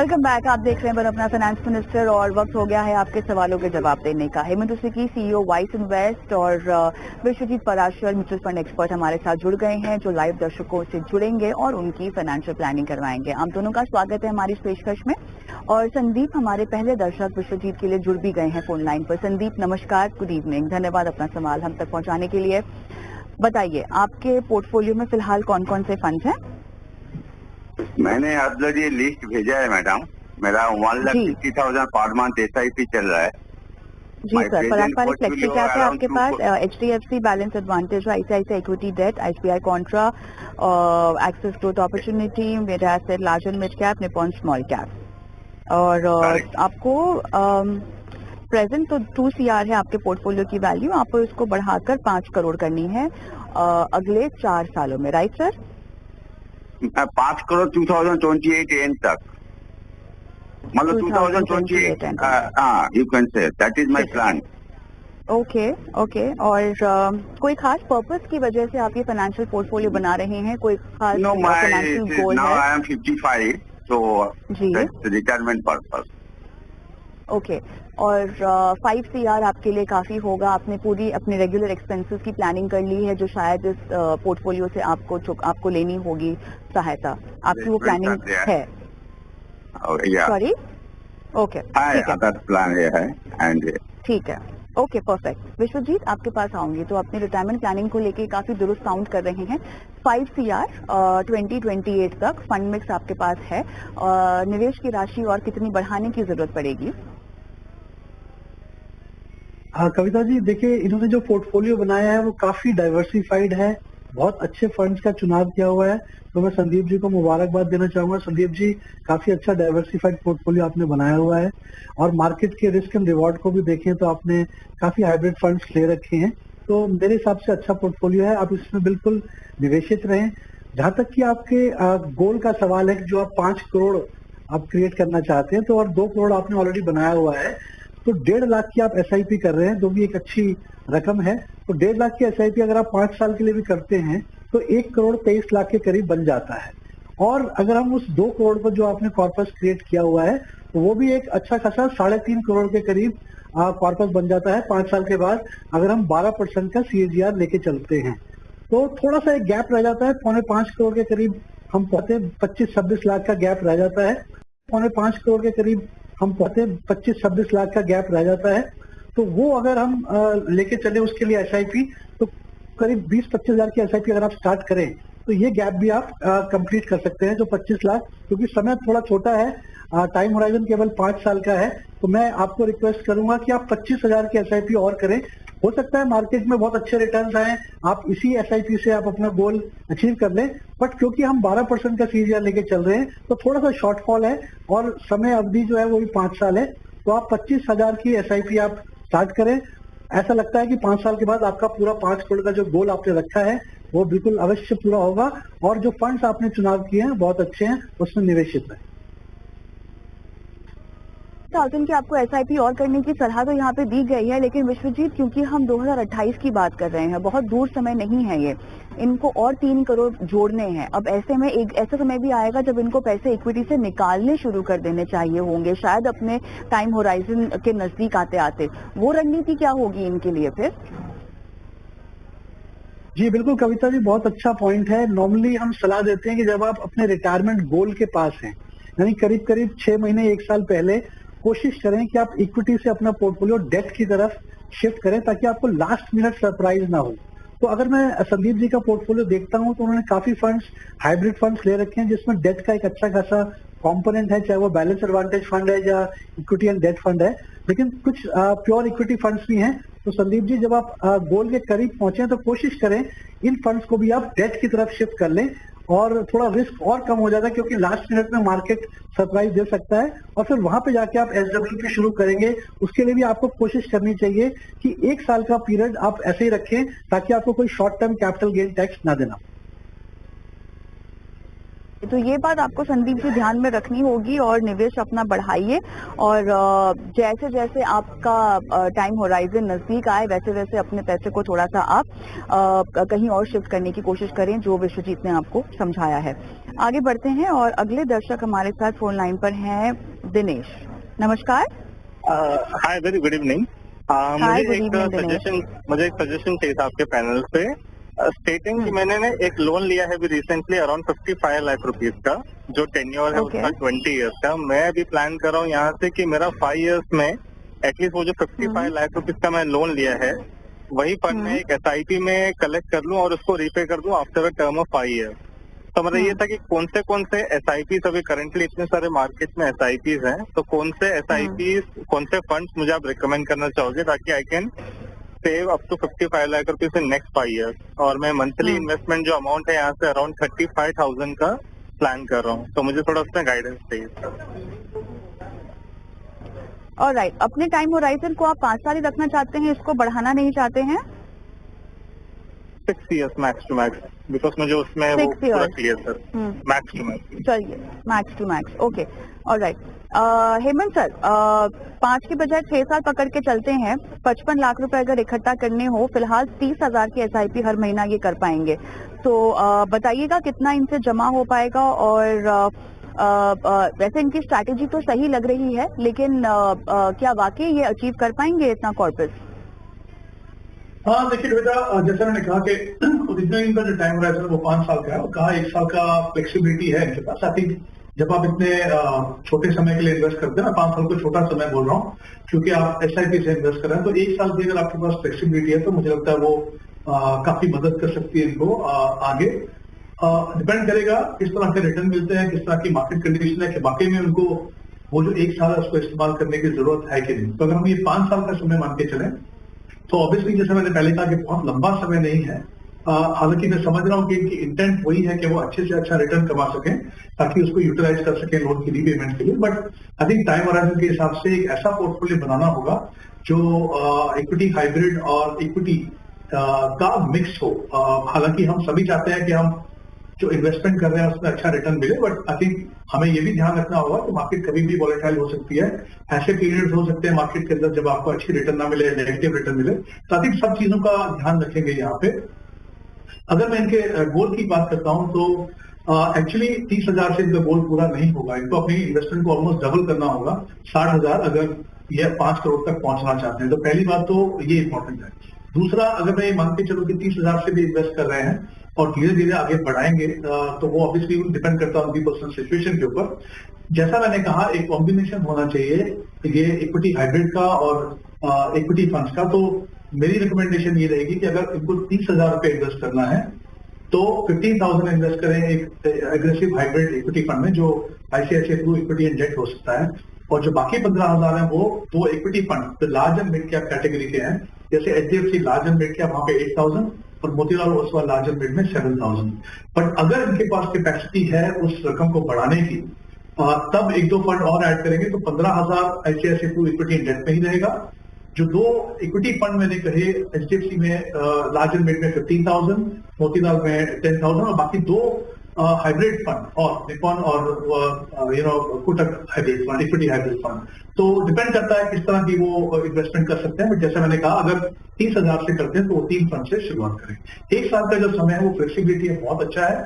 Welcome back. आप देख रहे हैं अपना फाइनेंस मिनिस्टर और वक्त हो गया है आपके सवालों के जवाब देने का। हेमंत की सीईओ वाइस इन्वेस्ट और Vishwajeet Parashar mutual fund expert हमारे साथ जुड़ गए हैं, जो लाइव दर्शकों से जुड़ेंगे और उनकी फाइनेंशियल प्लानिंग करवाएंगे। आप दोनों का स्वागत है हमारी इस पेशकश में। और संदीप हमारे पहले दर्शक विश्वजीत के लिए जुड़ भी गए हैं फोन लाइन पर। संदीप नमस्कार, गुड इवनिंग, धन्यवाद अपना सवाल हम तक पहुंचाने के लिए। बताइए आपके पोर्टफोलियो में फिलहाल कौन कौन से फंड हैं? मैंने अब ये लिस्ट भेजा है मैडम। मेरा 1,50,000 पर मंथ SIP चल रहा है। जी सर, पारस्परिक फ्लेक्सी कैप है आपके पास, HDFC balance advantage, ICICI equity debt, SBI contra, Axis growth opportunity, Mirae asset large and mid cap, Nippon small cap. और आपको प्रेजेंट तो 2 CR है आपके पोर्टफोलियो की वैल्यू, आपको इसको बढ़ाकर 5 करोड़ करनी है अगले 4 सालों में, राइट सर? 5 करोड़ 2028 एंड तक, मतलब 2028 you can say that is my plan. Okay. और कोई खास पर्पस की वजह से आप ये फाइनेंशियल पोर्टफोलियो बना रहे हैं? कोई खास फाइनेंशियल गोल है? Now I am 55 so that's retirement purpose. Okay. और 5 CR आपके लिए काफी होगा? आपने पूरी अपने रेगुलर एक्सपेंसेस की प्लानिंग कर ली है, जो शायद इस पोर्टफोलियो से आपको लेनी होगी सहायता, आपकी वो प्लानिंग है? सॉरी, ओके, ठीक है, ओके, परफेक्ट। विश्वजीत आपके पास आऊंगी तो अपनी रिटायरमेंट प्लानिंग को लेके काफी दुरुस्त काउंट कर रहे हैं। 5 CR 2028 तक फंड मिक्स आपके पास है। निवेश की राशि और कितनी बढ़ाने की जरूरत पड़ेगी? हाँ कविता जी, देखिए इन्होंने जो पोर्टफोलियो बनाया है वो काफी डाइवर्सिफाइड है, बहुत अच्छे फंड्स का चुनाव किया हुआ है। तो मैं संदीप जी को मुबारकबाद देना चाहूंगा। संदीप जी, काफी अच्छा डाइवर्सिफाइड पोर्टफोलियो आपने बनाया हुआ है और मार्केट के रिस्क एंड रिवॉर्ड को भी देखें तो आपने काफी हाइब्रिड फंड्स ले रखे हैं। तो मेरे हिसाब से अच्छा पोर्टफोलियो है, आप इसमें बिल्कुल निवेशित रहें। जहां तक कि आपके गोल का सवाल है कि जो आप 5 करोड़ आप क्रिएट करना चाहते हैं, तो और 2 करोड़ आपने ऑलरेडी बनाया हुआ है, तो 1.5 लाख की आप SIP कर रहे हैं, जो भी एक अच्छी रकम है। तो 1.5 लाख की SIP अगर आप 5 साल के लिए भी करते हैं तो 1 करोड़ 23 लाख के करीब बन जाता है। और अगर हम उस 2 करोड़ पर जो आपने कॉर्पस क्रिएट किया हुआ है, तो वो भी एक अच्छा खासा 3.5 करोड़ के करीब कॉर्पस बन जाता है 5 साल के बाद, अगर हम 12% का CAGR लेके चलते हैं। तो थोड़ा सा एक गैप रह जाता है, 4.5 करोड़ के करीब हम पहुंचे, 25-26 लाख का गैप रह जाता है। 4.5 करोड़ के करीब हम पहुंचे, 25-26 लाख का गैप रह जाता है। तो वो अगर हम लेके चले उसके लिए SIP, तो करीब 20-25 हजार की SIP अगर आप स्टार्ट करें तो ये गैप भी आप कंप्लीट कर सकते हैं, जो 25 लाख, क्योंकि समय थोड़ा छोटा है, टाइम होराइजन केवल 5 साल का है। तो मैं आपको रिक्वेस्ट करूंगा कि आप 25,000 की SIP और करें। हो सकता है मार्केट में बहुत अच्छे रिटर्न्स आए, आप इसी SIP से आप अपना गोल अचीव कर लें, बट क्योंकि हम 12% का CAGR लेके चल रहे हैं तो थोड़ा सा शॉर्टफॉल है और समय अवधि जो है वो भी 5 साल है। तो आप 25,000 की SIP आप स्टार्ट करें। ऐसा लगता है कि 5 साल के बाद आपका पूरा 5 करोड़ का जो गोल आपने रखा है वो बिल्कुल अवश्य पूरा होगा, और जो फंड्स आपने चुनाव किए हैं बहुत अच्छे हैं, उसमें निवेशित है। थाउजेंड की आपको SIP और करने की सलाह तो यहाँ पे दी गई है, लेकिन विश्वजीत क्योंकि हम 2028 की बात कर रहे हैं, बहुत दूर समय नहीं है ये, इनको और 3 करोड़ जोड़ने हैं। अब ऐसे में एक ऐसा समय भी आएगा जब इनको पैसे इक्विटी से निकालने शुरू कर देने चाहिए होंगे, शायद अपने टाइम होराइजन के नजदीक आते आते। वो रणनीति क्या होगी इनके लिए फिर? जी बिल्कुल कविता जी, बहुत अच्छा पॉइंट है। नॉर्मली हम सलाह देते हैं कि जब आप अपने रिटायरमेंट गोल के पास हैं, यानी करीब करीब 6 महीने 1 साल पहले, कोशिश करें कि आप इक्विटी से अपना पोर्टफोलियो डेट की तरफ शिफ्ट करें, ताकि आपको लास्ट मिनट सरप्राइज ना हो। तो अगर मैं संदीप जी का पोर्टफोलियो देखता हूं तो उन्होंने काफी फंड्स, हाइब्रिड फंड्स ले रखे हैं, जिसमें डेट का एक अच्छा खासा कंपोनेंट है, चाहे वो बैलेंस एडवांटेज फंड है या इक्विटी एंड डेट फंड है, लेकिन कुछ प्योर इक्विटी फंड्स भी हैं। तो संदीप जी, जब आप गोल के करीब पहुंचे तो कोशिश करें इन फंड्स को भी आप डेट की तरफ शिफ्ट कर लें, और थोड़ा रिस्क और कम हो जाता है, क्योंकि लास्ट मिनट में मार्केट सरप्राइज दे सकता है। और फिर वहां पे जाके आप SWP शुरू करेंगे, उसके लिए भी आपको कोशिश करनी चाहिए कि 1 साल का पीरियड आप ऐसे ही रखें, ताकि आपको कोई short term capital gain tax ना देना। तो ये बात आपको संदीप जी ध्यान में रखनी होगी और निवेश अपना बढ़ाइए और जैसे जैसे आपका टाइम होराइजन नजदीक आए वैसे वैसे अपने पैसे को थोड़ा सा आप कहीं और शिफ्ट करने की कोशिश करें, जो विश्वजीत ने आपको समझाया है। आगे बढ़ते हैं और अगले दर्शक हमारे साथ फोन लाइन पर हैं दिनेश। नमस्कार। हाय, वेरी गुड इवनिंग। मुझे एक सजेशन चाहिए था आपके पैनल से, स्टेटिंग कि मैंने एक लोन लिया है अभी रिसेंटली अराउंड 55 लाख रुपीस का, जो टेन्योर है उसका 20 इयर्स का। मैं अभी प्लान कर रहा हूँ यहाँ से कि मेरा 5 इयर्स में एटलीस्ट वो जो 55 लाख रुपीस का मैं लोन लिया है वही फंड में एक SIP में कलेक्ट कर लूँ और उसको रीपे कर दूँ after a term of 5 year. तो मतलब ये था कि कौन से SIPs अभी करंटली इतने सारे मार्केट में SIPs हैं, तो कौन से SIPs कौन से फंड्स मुझे आप रिकमेंड करना चाहोगे ताकि I can save up to 55 lakh rupees in next 5 years. और मैं मंथली इन्वेस्टमेंट जो अमाउंट है यहाँ से अराउंड 35,000 का प्लान कर रहा हूँ, तो मुझे थोड़ा उसमें गाइडेंस चाहिए। ऑलराइट, अपने टाइम होराइजन को आप 5 साल ही रखना चाहते हैं, इसको बढ़ाना नहीं चाहते हैं? 6 years max to max, because मुझे उसमें वो पूरा clear sir, max to max. चलिए, max to max, okay, alright. Hemant sir, 5 के बजाय 6 साल पकड़ के चलते हैं। 55 लाख रुपए अगर इकट्ठा करने हो, फिलहाल 30,000 की SIP हर महीना ये कर पाएंगे, तो बताइएगा कितना इनसे जमा हो पाएगा। और वैसे इनकी स्ट्रैटेजी तो सही लग रही है, लेकिन क्या वाकई ये अचीव कर पाएंगे इतना कॉर्पस? हाँ देखिए बेटा, जैसा मैंने कहा कि ओरिजिनल इनका जो टाइम होराइजन वो 5 साल का है और कहा 1 साल का फ्लेक्सिबिलिटी है इनके पास। आई थिंक जब आप इतने छोटे समय के लिए इन्वेस्ट करते हैं ना, 5 साल को छोटा समय बोल रहा हूँ क्योंकि आप SIP से इन्वेस्ट कर रहे हैं, तो 1 साल की अगर आपके पास फ्लेक्सिबिलिटी है तो मुझे लगता है वो काफी मदद कर सकती है इनको आगे। डिपेंड करेगा किस तरह के रिटर्न मिलते हैं, किस तरह की मार्केट कंडीशन है कि वाकई में उनको वो जो 1 साल है उसको इस्तेमाल करने की जरूरत है कि नहीं। तो अगर हम ये 5 साल का समय मान के चलें तो ऑब्वियसली जैसे मैंने पहले कहा कि बहुत लंबा समय नहीं है। हालांकि मैं समझ रहा हूँ कि इनकी इंटेंट वही है कि वो अच्छे से अच्छा रिटर्न कमा सकें ताकि उसको यूटिलाइज कर सकें लोन की रीपेमेंट के लिए। But I think time horizon के हिसाब से एक ऐसा पोर्टफोलियो बनाना होगा जो इक्विटी हाइब्रिड और इक्विटी का मिक्स हो। हालांकि हम सभी चाहते हैं कि हम जो इन्वेस्टमेंट कर रहे हैं उसमें अच्छा रिटर्न मिले, बट आई थिंक हमें ये भी ध्यान रखना होगा कि मार्केट कभी भी वॉलेटाइल हो सकती है। ऐसे पीरियड्स हो सकते हैं मार्केट के अंदर जब आपको अच्छी रिटर्न ना मिले, नेगेटिव रिटर्न मिले। तो आई थिंक सब चीजों का ध्यान रखेंगे यहाँ पे। अगर मैं इनके गोल की बात करता हूँ तो एक्चुअली 30,000 से इनका गोल पूरा नहीं होगा। इनको अपनी इन्वेस्टमेंट को ऑलमोस्ट डबल करना होगा, 60,000 अगर ये 5 करोड़ तक पहुंचना चाहते हैं। तो पहली बात तो ये इंपॉर्टेंट है। दूसरा, अगर मैं ये मान के चलूं कि 30,000 से भी इन्वेस्ट कर रहे हैं और धीरे धीरे आगे बढ़ाएंगे, तो वो ऑब्वियसली डिपेंड करता है उनकी पर्सनल सिचुएशन के ऊपर। जैसा मैंने कहा, एक कॉम्बिनेशन होना चाहिए ये इक्विटी हाइब्रिड का और इक्विटी फंड्स का। तो मेरी रिकमेंडेशन ये रहेगी कि अगर इनको 30,000 रुपए इन्वेस्ट करना है तो 15,000 इन्वेस्ट करें एक एग्रेसिव हाइब्रिड इक्विटी फंड में जो ICICI through equity and debt हो सकता है, और जो बाकी 15,000 है वो इक्विटी फंड जो large and mid cap category के हैं, जैसे HDFC large and mid cap वहां पे 8,000 और Motilal Oswal large and mid में 7,000। बट अगर इनके पास कैपेसिटी है उस रकम को बढ़ाने की, तब 1-2 फंड और ऐड करेंगे तो 15,000 ICICI through equity and debt में ही रहेगा। जो 2 इक्विटी फंड मैंने कहे, HDFC में लार्ज एंड मिड में 15,000, मोतीलाल में 10,000 और बाकी 2 हाइब्रिड फंड और निपॉन और Kotak hybrid fund, equity hybrid fund. तो डिपेंड करता है किस तरह की वो इन्वेस्टमेंट कर सकते हैं। बट जैसे मैंने कहा, अगर 30,000 से करते हैं तो वो 3 फंड से शुरुआत करें। 1 साल का जो समय है वो फ्लेक्सिबिलिटी है, बहुत अच्छा है।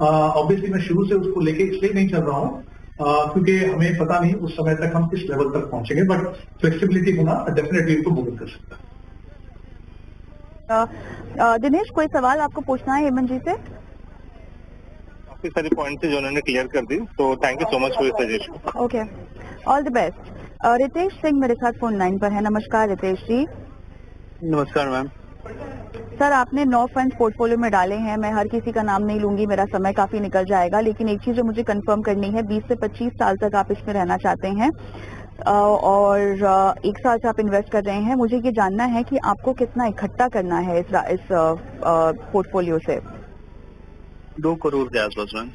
ऑब्वियसली मैं शुरू से उसको लेके इसलिए नहीं चल रहा हूँ क्योंकि हमें पता नहीं उस समय तक हम किस लेवल तक पहुंचेंगे, बट फ्लेक्सिबिलिटी होना डेफिनेटली इनको मदद कर सकता है। दिनेश, कोई सवाल आपको पूछना है हेमंत जी से? काफी सारे पॉइंट्स जो उन्होंने क्लियर कर दी, तो thank you so much for your suggestion. Okay, all the best. Ritesh Singh मेरे साथ फोन लाइन पर है। नमस्कार रितेश जी। नमस्कार मैम। सर, आपने 9 फंड पोर्टफोलियो में डाले हैं। मैं हर किसी का नाम नहीं लूंगी, मेरा समय काफी निकल जाएगा, लेकिन एक चीज जो मुझे कंफर्म करनी है, 20 से 25 साल तक आप इसमें रहना चाहते हैं और 1 साल से आप इन्वेस्ट कर रहे हैं। मुझे ये जानना है कि आपको कितना इकट्ठा करना है इस पोर्टफोलियो से? 2 करोड़ के आसपास मैम।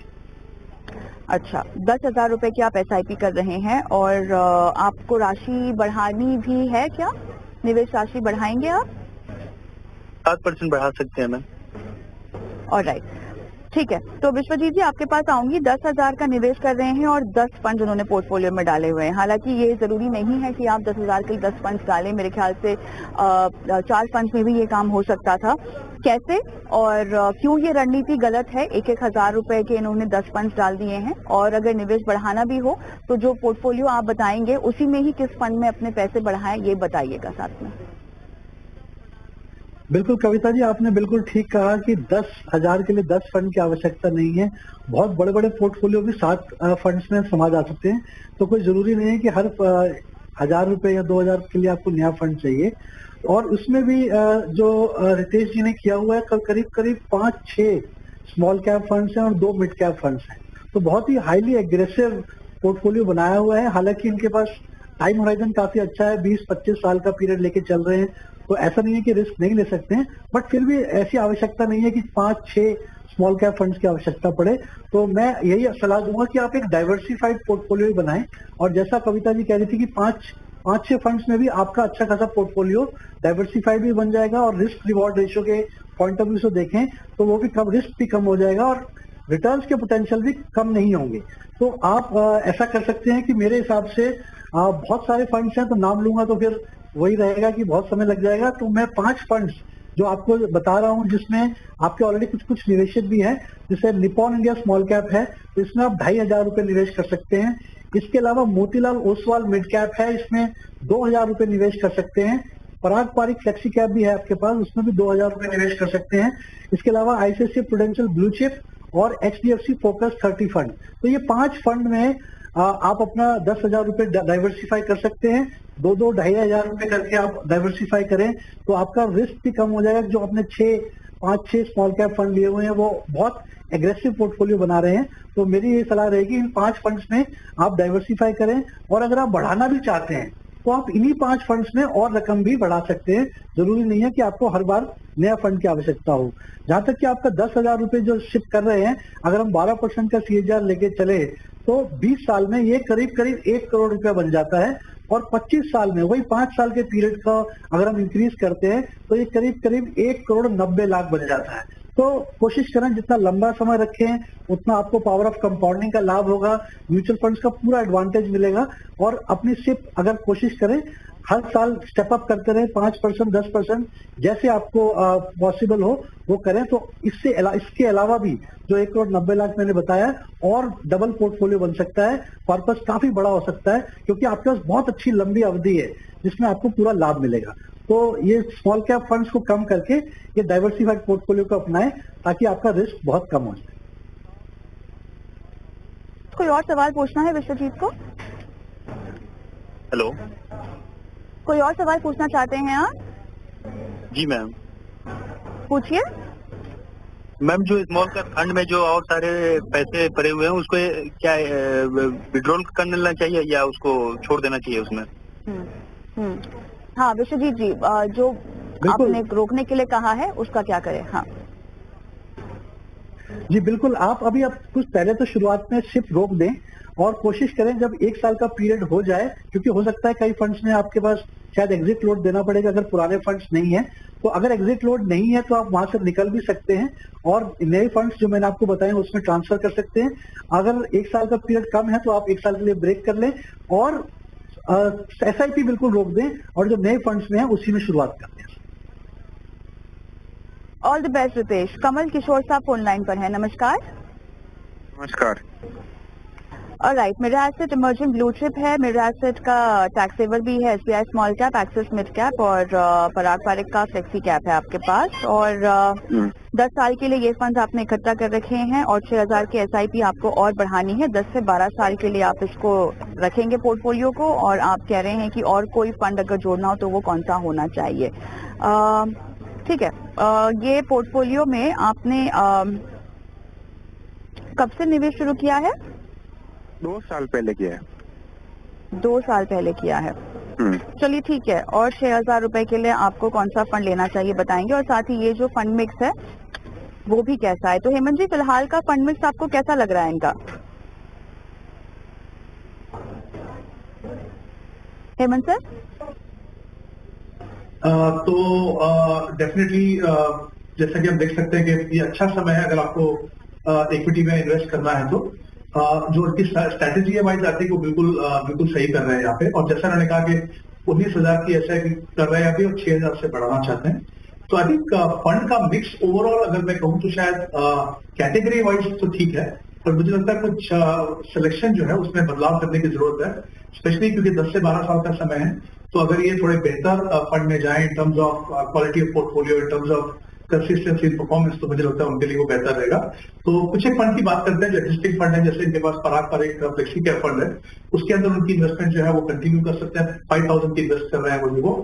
अच्छा, 10,000 रुपए की आप SIP कर रहे हैं और आपको राशि बढ़ानी भी है क्या? निवेश राशि बढ़ाएंगे आप? 7% बढ़ा सकते हैं मैम। ऑलराइट, ठीक है, तो विश्वजीत जी आपके पास आऊंगी। 10,000 का निवेश कर रहे हैं और 10 फंड उन्होंने पोर्टफोलियो में डाले हुए हैं। हालांकि ये जरूरी नहीं है कि आप 10,000 के 10 फंड डालें। मेरे ख्याल से 4 फंड में भी ये काम हो सकता था। कैसे और क्यों ये रणनीति गलत है? 1,000 रुपए के इन्होंने 10 फंड डाल दिए हैं, और अगर निवेश बढ़ाना भी हो तो जो पोर्टफोलियो आप बताएंगे उसी में ही किस फंड में अपने पैसे बढ़ाएं, ये बताइएगा साथ में। बिल्कुल कविता जी, आपने बिल्कुल ठीक कहा कि 10,000 के लिए 10 फंड की आवश्यकता नहीं है। बहुत बड़े बड़े पोर्टफोलियो भी 7 फंड्स में समा जा सकते हैं। तो कोई जरूरी नहीं है कि हर 1,000 रुपए या 2,000 के लिए आपको नया फंड चाहिए। और उसमें भी जो रितेश जी ने किया हुआ है, करीब करीब 5-6 स्मॉल कैप फंड्स हैं और 2 मिड कैप फंड्स हैं। तो बहुत ही हाईली एग्रेसिव पोर्टफोलियो बनाया हुआ है। हालांकि इनके पास टाइम होराइजन काफी अच्छा है, 20-25 साल का पीरियड लेके चल रहे हैं। तो ऐसा नहीं है कि रिस्क नहीं ले सकते हैं, बट फिर भी ऐसी आवश्यकता नहीं है कि 5-6 स्मॉल कैप फंड्स की आवश्यकता पड़े। तो मैं यही सलाह दूंगा कि आप एक डाइवर्सिफाइड पोर्टफोलियो बनाएं। और जैसा कविता जी कह रही थी कि 5-6 फंड्स में भी आपका अच्छा खासा पोर्टफोलियो डाइवर्सिफाइड भी बन जाएगा, और रिस्क रिवॉर्ड रेशियो के पॉइंट ऑफ व्यू से देखें तो वो भी कम, रिस्क भी कम हो जाएगा और रिटर्न्स के पोटेंशियल भी कम नहीं होंगे। तो आप ऐसा कर सकते हैं कि मेरे हिसाब से बहुत सारे फंड्स हैं, तो नाम लूंगा तो फिर वही रहेगा कि बहुत समय लग जाएगा। तो मैं 5 फंड्स जो आपको बता रहा हूं, जिसमें आपके ऑलरेडी कुछ निवेशित भी है, जैसे निपॉन इंडिया स्मॉल कैप है, तो इसमें आप 2,500 रुपए निवेश कर सकते हैं। इसके अलावा मोतीलाल ओसवाल मिड कैप है, इसमें 2,000 रुपए निवेश कर सकते हैं। पराग पारिक फ्लेक्सी कैप भी है आपके पास, उसमें भी 2,000 रुपए निवेश कर सकते हैं। इसके अलावा आईसीआईसीआई प्रूडेंशियल ब्लू चिप और एचडीएफसी फोकस 30 फंड। तो ये 5 फंड में आप अपना 10,000 रुपए डाइवर्सिफाई कर सकते हैं। 2-2-2,500 रुपए करके आप डाइवर्सिफाई करें तो आपका रिस्क भी कम हो जाएगा। जो अपने 5-6 स्मॉल कैप फंड लिए हुए हैं वो बहुत एग्रेसिव पोर्टफोलियो बना रहे हैं। तो मेरी ये सलाह रहेगी इन 5 फंड्स में आप डाइवर्सिफाई करें, और अगर आप बढ़ाना भी चाहते हैं तो आप इन्हीं 5 फंड्स में और रकम भी बढ़ा सकते हैं। जरूरी नहीं है कि आपको हर बार नया फंड की आवश्यकता हो। जहां तक कि आपका 10,000 रुपए जो शिफ्ट कर रहे हैं, अगर हम 12% का CAGR लेके चले तो 20 साल में ये करीब करीब 1 करोड़ रुपया बन जाता है, और 25 साल में वही 5 साल के पीरियड का अगर हम इंक्रीज करते हैं तो ये करीब करीब 1 करोड़ 90 लाख बन जाता है। तो कोशिश करें जितना लंबा समय रखें उतना आपको पावर ऑफ कंपाउंडिंग का लाभ होगा, म्यूचुअल फंड्स का पूरा एडवांटेज मिलेगा। और अपनी सिप अगर कोशिश करें हर साल स्टेप अप करते रहे, 5%, 10%, जैसे आपको पॉसिबल हो वो करें। तो इसके अलावा भी जो 1 करोड़ 90 लाख मैंने बताया, और डबल पोर्टफोलियो बन सकता है। पर्पस काफी बड़ा हो सकता है, क्योंकि आपके पास बहुत अच्छी लंबी अवधि है जिसमें आपको पूरा लाभ मिलेगा। तो ये स्मॉल कैप फंड्स को कम करके ये डाइवर्सिफाइड पोर्टफोलियो को अपनाएं, ताकि आपका रिस्क बहुत कम हो जाए। कोई और सवाल पूछना है विश्वजीत को? हेलो, कोई और सवाल पूछना चाहते हैं आप? जी मैम। पूछिए। मैम, जो स्मॉल कैप फंड में जो और सारे पैसे पड़े हुए हैं उसको क्या विड्रॉल कर लेना चाहिए या उसको छोड़ देना चाहिए उसमें? हाँ विश्वजीत जी, जो आपने रोकने के लिए कहा है उसका क्या करें? हाँ जी बिल्कुल, आप कुछ पहले तो शुरुआत में सिर्फ रोक दें, और कोशिश करें जब 1 साल का पीरियड हो जाए, क्योंकि हो सकता है कई फंड्स में आपके पास शायद एग्जिट लोड देना पड़ेगा अगर पुराने फंड्स नहीं है। तो अगर एग्जिट लोड नहीं है तो आप वहां से निकल भी सकते हैं, और नए फंड्स जो मैंने आपको बताए उसमें ट्रांसफर कर सकते हैं। अगर 1 साल का पीरियड कम है तो आप 1 साल के लिए ब्रेक कर लें, और SIP बिल्कुल रोक दें, और जो नए फंड्स में है उसी में शुरुआत कर दें। All the best Ritesh. Kamal Kishore sahab phone line पर है। नमस्कार। नमस्कार। ऑलराइट, मेरा एसेट इमर्जिंग ब्लू चिप है। मेरा एसेट का टैक्स सेवर भी है, SBI small cap, axis mid cap और पराग पारिक का फ्लेक्सी कैप है आपके पास। और 10 साल के लिए ये फंड आपने इकट्ठा कर रखे हैं, और 6,000 की SIP आपको और बढ़ानी है। 10 से 12 साल के लिए आप इसको रखेंगे पोर्टफोलियो को, और आप कह रहे हैं कि और कोई फंड अगर जोड़ना हो तो वो कौन सा होना चाहिए? ठीक है, ये पोर्टफोलियो में आपने कब से निवेश शुरू किया है? 2 साल पहले किया है। 2 साल पहले किया है। चलिए ठीक है। और 6,000 रुपए के लिए आपको कौन सा फंड लेना चाहिए बताएंगे, और साथ ही ये जो फंड मिक्स है वो भी कैसा है? तो हेमंत जी, फिलहाल का फंड मिक्स आपको कैसा लग रहा है इनका? हेमंत सर? तो डेफिनेटली जैसा कि हम देख सकते हैं कि ये अच्छा समय है अगर आपको इक्विटी में इन्वेस्ट करना है तो जो उनकी स्ट्रैटेजी है वाइज आती है वो बिल्कुल सही कर रहे हैं यहाँ पे। और जैसा उन्होंने कहा कि 19,000 की SIP कर रहे हैं अभी और 6,000 से बढ़ाना चाहते हैं। तो आई थिंक फंड का मिक्स ओवरऑल अगर मैं कहूँ तो शायद कैटेगरी वाइज तो ठीक है, पर मुझे लगता है कुछ सिलेक्शन जो है उसमें बदलाव करने की जरूरत है, स्पेशली क्योंकि 10 से 12 साल का समय है। तो अगर ये थोड़े बेहतर फंड में जाए in terms of quality of portfolio, in terms of consistency in performance, तो मुझे लगता है उनके लिए वो बेहतर रहेगा। तो कुछ एक फंड की बात करते हैं जो एग्जिस्टिंग फंड है, जैसे इनके पास पराग पर एक फ्लेक्सी कैप फंड है, उसके अंदर उनकी इन्वेस्टमेंट जो है वो कंटिन्यू कर सकते हैं। 5,000 की इन्वेस्ट कर रहे हैं वो,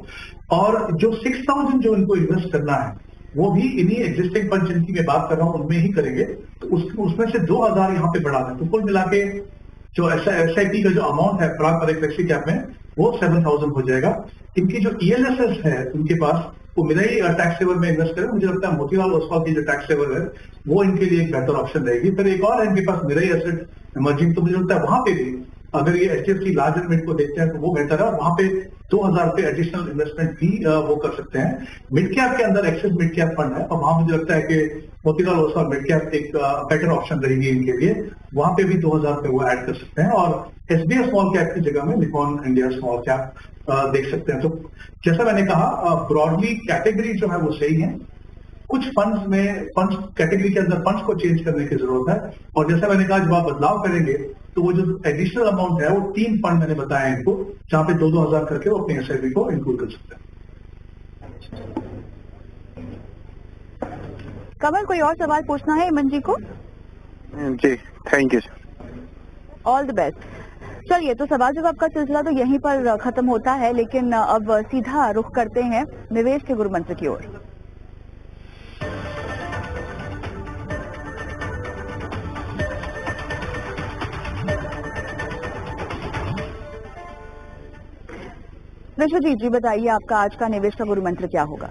और जो 6,000 जो इनको इन्वेस्ट करना है वो भी इन्हीं एग्जिस्टिंग फंड जिनकी मैं बात कर रहा हूँ उनमें ही करेंगे। तो उसमें से 2,000 यहाँ पे बढ़ा दें, तो कुल मिला के जो SIP का जो अमाउंट है पराग पर एक फ्लेक्सी कैप में वो 7,000 हो जाएगा। इनकी जो ELSS है उनके पास वो मेरा ही टैक्स सेवर में इन्वेस्ट करें। मुझे लगता है मोतीलाल ओसवाल की जो टैक्स सेवर है वो इनके लिए एक बेहतर ऑप्शन रहेगी। फिर एक और है इनके पास मेरा ही एसेट इमर्जिंग, तो मुझे लगता है वहां पे भी अगर ये HDFC लार्ज एंड मिड को देखते हैं तो वो बेहतर है, और वहां पे 2,000 पे एडिशनल इन्वेस्टमेंट भी वो कर सकते हैं। मिड कैप के अंदर एक्सेस मिड कैप फंड है और वहां मुझे लगता है कि मोतीलाल ओसवाल मिड कैप एक बेटर ऑप्शन रहेगी इनके लिए, वहां पे भी 2,000 पे वो ऐड कर सकते हैं। और SBI स्मॉल कैप की जगह में निकॉन इंडिया स्मॉल कैप देख सकते हैं। तो जैसा मैंने कहा ब्रॉडली कैटेगरी जो है वो सही है, कुछ फंड्स में फंड्स कैटेगरी के अंदर फंड्स को चेंज करने की जरूरत है। और जैसा मैंने कहा जब आप बदलाव करेंगे तो वो जो एडिशनल अमाउंट है वो 3 फंड मैंने बताया इनको, जहां पे 2,000 करके वो अपनी SIP को इंक्लूड कर सकते हैं। कमल, कोई और सवाल पूछना है हेमंत जी को? जी thank you. All the best. चलिए, तो सवाल जवाब का सिलसिला तो यहीं पर खत्म होता है, लेकिन अब सीधा रुख करते हैं निवेश के गुरु मंत्र की ओर। विश्वजीत जी, बताइए आपका आज का निवेश का गुरु मंत्र क्या होगा?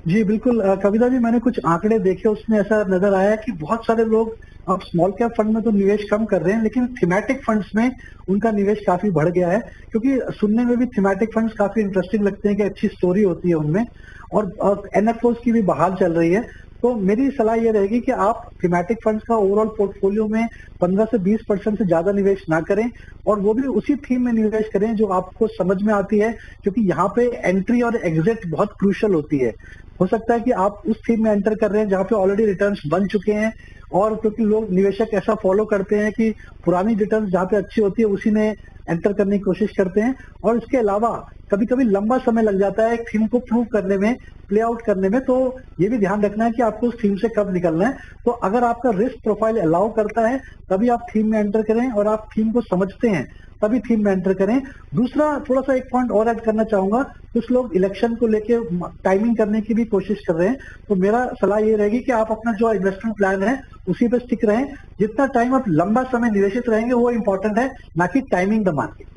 जी बिल्कुल कविता जी, मैंने कुछ आंकड़े देखे, उसमें ऐसा नजर आया कि बहुत सारे लोग अब स्मॉल कैप फंड में तो निवेश कम कर रहे हैं, लेकिन थीमेटिक फंड्स में उनका निवेश काफी बढ़ गया है, क्योंकि सुनने में भी थीमेटिक फंड्स काफी इंटरेस्टिंग लगते हैं कि अच्छी स्टोरी होती है उनमें, और NFOs की भी बहाल चल रही है। तो मेरी सलाह ये रहेगी कि आप थीमेटिक फंड्स का ओवरऑल पोर्टफोलियो में 15 से 20% से ज्यादा निवेश ना करें, और वो भी उसी थीम में निवेश करें जो आपको समझ में आती है, क्योंकि यहाँ पे एंट्री और एग्जिट बहुत क्रूशियल होती है। हो सकता है कि आप उस थीम में एंटर कर रहे हैं जहाँ पे ऑलरेडी रिटर्न्स बन चुके हैं, और क्योंकि लोग निवेशक ऐसा फॉलो करते हैं कि पुरानी रिटर्न्स जहाँ पे अच्छी होती है उसी में एंटर करने की कोशिश करते हैं। और इसके अलावा कभी कभी लंबा समय लग जाता है एक थीम को प्रूव करने में, प्ले आउट करने में, तो ये भी ध्यान रखना है कि आपको उस थीम से कब निकलना है। तो अगर आपका रिस्क प्रोफाइल अलाउ करता है तभी आप थीम में एंटर करें, और आप थीम को समझते हैं तभी थीम में एंटर करें। दूसरा, थोड़ा सा एक पॉइंट और ऐड करना चाहूंगा, कुछ लोग इलेक्शन को लेके टाइमिंग करने की भी कोशिश कर रहे हैं, तो मेरा सलाह ये रहेगी कि आप अपना जो इन्वेस्टमेंट प्लान है उसी पे स्टिक रहें। जितना टाइम आप लंबा समय निवेशित रहेंगे वो इंपॉर्टेंट है, ना कि timing the market.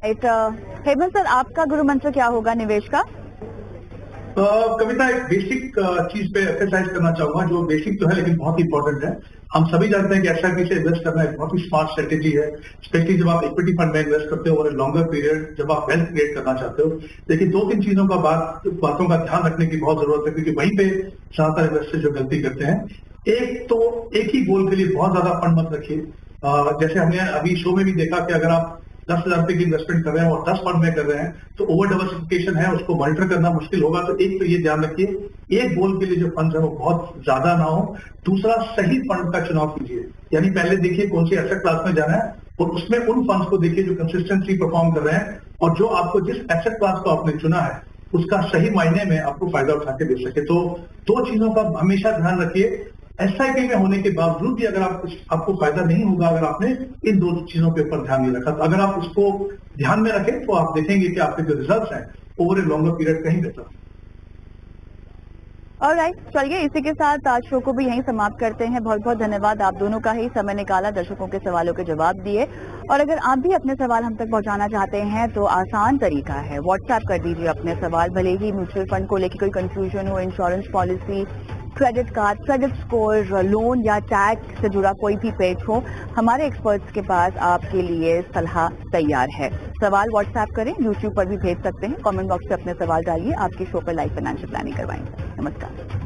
Hemant sir, आपका गुरु मंत्र क्या होगा निवेश का? कविता, एक बेसिक चीज पे एक्सरसाइज करना चाहूंगा, जो बेसिक तो है लेकिन बहुत इंपॉर्टेंट है। हम सभी जानते हैं कि SIP से इन्वेस्ट करना एक बहुत ही स्मार्ट स्ट्रेटेजी है, स्पेशली जब आप इक्विटी फंड में इन्वेस्ट करते हो और लॉन्गर पीरियड जब आप वेल्थ क्रिएट करना चाहते हो। लेकिन 2-3 चीजों का बातों का ध्यान रखने की बहुत जरूरत है, क्योंकि वहीं पे ज्यादातर इन्वेस्टर जो गलती करते हैं। एक तो एक ही गोल के लिए बहुत ज्यादा फंड मत रखिए। जैसे हमने अभी शो में भी देखा कि अगर आप 10,000 रुपए की इन्वेस्टमेंट कर रहे हैं और 10 फंड में कर रहे हैं तो ओवर डाइवर्सिफिकेशन है, उसको मॉनिटर करना मुश्किल होगा। तो एक तो ये ध्यान रखिए, एक गोल के लिए जो फंड है वो बहुत ज्यादा ना हो। दूसरा, सही फंड का चुनाव कीजिए, यानी पहले देखिए कौन सी एसेट क्लास में जाना है और उसमें उन फंड्स को देखिए जो कंसिस्टेंटली परफॉर्म कर रहे हैं और जो आपको जिस एसेट क्लास को आपने चुना है उसका सही मायने में आपको फायदा उठा के दे सके। तो 2 चीजों का हमेशा ध्यान रखिए। SIP में होने के बावजूद भी अगर आपको फायदा नहीं होगा अगर आपने इन 2 चीजों के ऊपर ध्यान नहीं रखा। तो अगर आप उसको ध्यान में रखें तो आप देखेंगे कि आपके जो रिजल्ट्स हैं ओवर ए लॉन्गर पीरियड कहीं बेहतर। ऑलराइट, चलिए इसी के साथ आज शो को भी यहीं समाप्त करते हैं। बहुत बहुत धन्यवाद आप दोनों का, ही समय निकाला, दर्शकों के सवालों के जवाब दिए। और अगर आप भी अपने सवाल हम तक पहुंचाना चाहते हैं तो आसान तरीका है, व्हाट्सएप कर दीजिए अपने सवाल, भले ही म्यूचुअल फंड को लेकर कोई कंफ्यूजन हो, insurance policy, credit card, credit score, loan या टैक्स से जुड़ा कोई भी पेज हो, हमारे एक्सपर्ट्स के पास आपके लिए सलाह तैयार है। सवाल व्हाट्सएप करें, यूट्यूब पर भी भेज सकते हैं, कमेंट बॉक्स में अपने सवाल डालिए, आपकी शो पर लाइव फाइनेंशियल प्लानिंग करवाएंगे। नमस्कार।